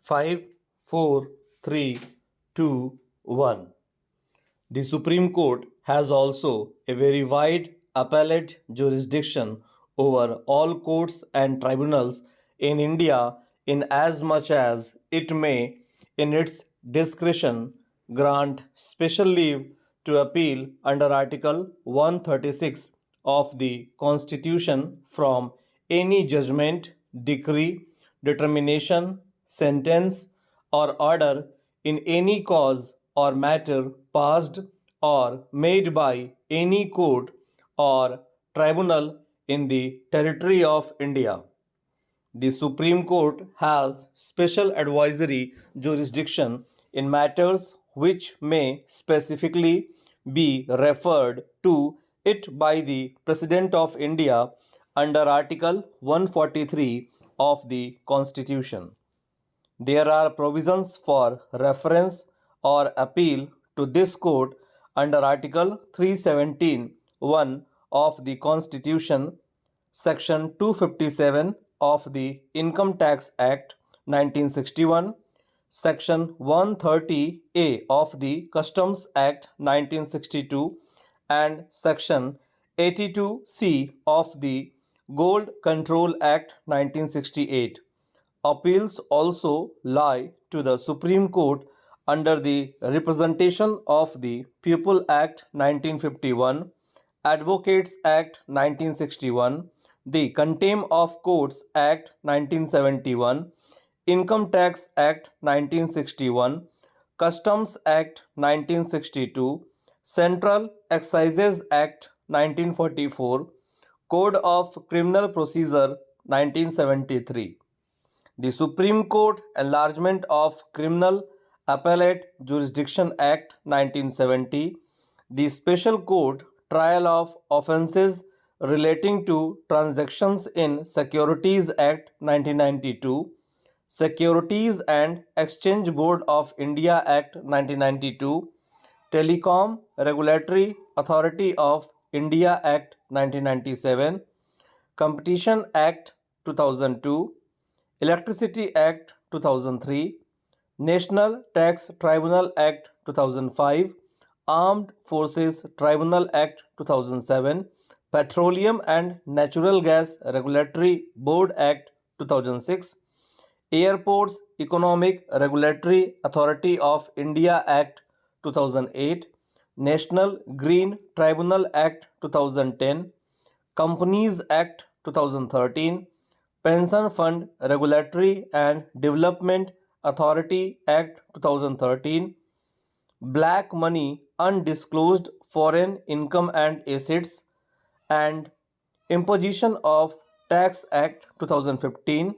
5, 4, 3, 2, 1. The Supreme Court has also a very wide appellate jurisdiction over all courts and tribunals in India, in as much as it may, in its discretion, grant special leave to appeal under Article 136 of the Constitution from any judgment, decree, determination, sentence, or order in any cause or matter passed or made by any court or tribunal in the territory of India. The Supreme Court has special advisory jurisdiction in matters which may specifically be referred to it by the President of India under Article 143 of the Constitution. There are provisions for reference or appeal to this court under Article 317(1) of the Constitution, Section 257 of the Income Tax Act 1961, Section 130A of the Customs Act 1962, and Section 82C of the Gold Control Act 1968. Appeals also lie to the Supreme Court under the Representation of the People Act 1951, Advocates Act 1961, the Contempt of Courts Act 1971, Income Tax Act 1961, Customs Act 1962, Central Excises Act 1944, Code of Criminal Procedure 1973. The Supreme Court Enlargement of Criminal Appellate Jurisdiction Act 1970, the Special Court Trial of Offences relating to Transactions in Securities Act 1992, Securities and Exchange Board of India Act 1992, Telecom Regulatory Authority of India Act 1997, Competition Act 2002, Electricity Act 2003, National Tax Tribunal Act 2005, Armed Forces Tribunal Act 2007, Petroleum and Natural Gas Regulatory Board Act 2006, Airports Economic Regulatory Authority of India Act 2008, National Green Tribunal Act 2010, Companies Act 2013, Pension Fund Regulatory and Development Authority Act 2013, Black Money Undisclosed Foreign Income and Assets, and Imposition of Tax Act 2015,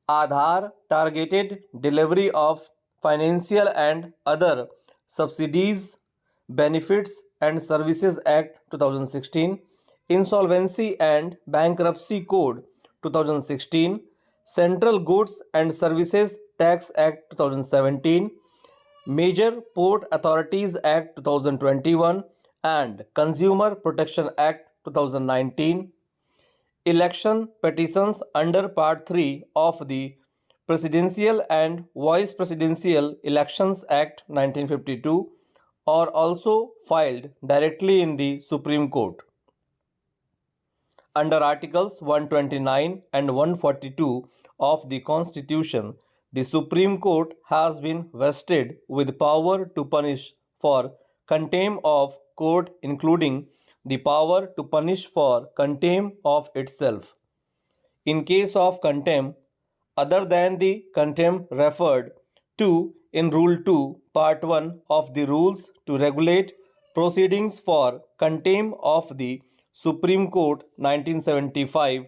Aadhaar Targeted Delivery of Financial and Other Subsidies, Benefits and Services Act 2016, Insolvency and Bankruptcy Code 2016, Central Goods and Services Tax Act 2017, Major Port Authorities Act 2021 and Consumer Protection Act 2019, Election Petitions under Part 3 of the Presidential and Vice Presidential Elections Act 1952 are also filed directly in the Supreme Court. Under Articles 129 and 142 of the Constitution, the Supreme Court has been vested with power to punish for contempt of court, including the power to punish for contempt of itself. In case of contempt, other than the contempt referred to in Rule 2, Part 1 of the Rules to Regulate Proceedings for Contempt of the Supreme Court 1975,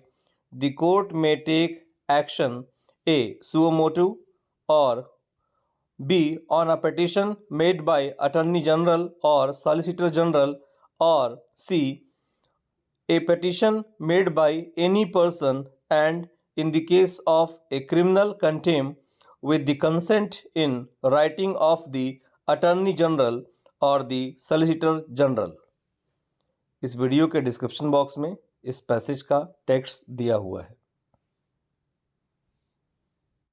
the court may take action A. suo motu, or B. on a petition made by Attorney General or Solicitor General, or C. a petition made by any person, and in the case of a criminal contempt, with the consent in writing of the Attorney General और दी solicitor general. इस video के description box में इस passage का text दिया हुआ है।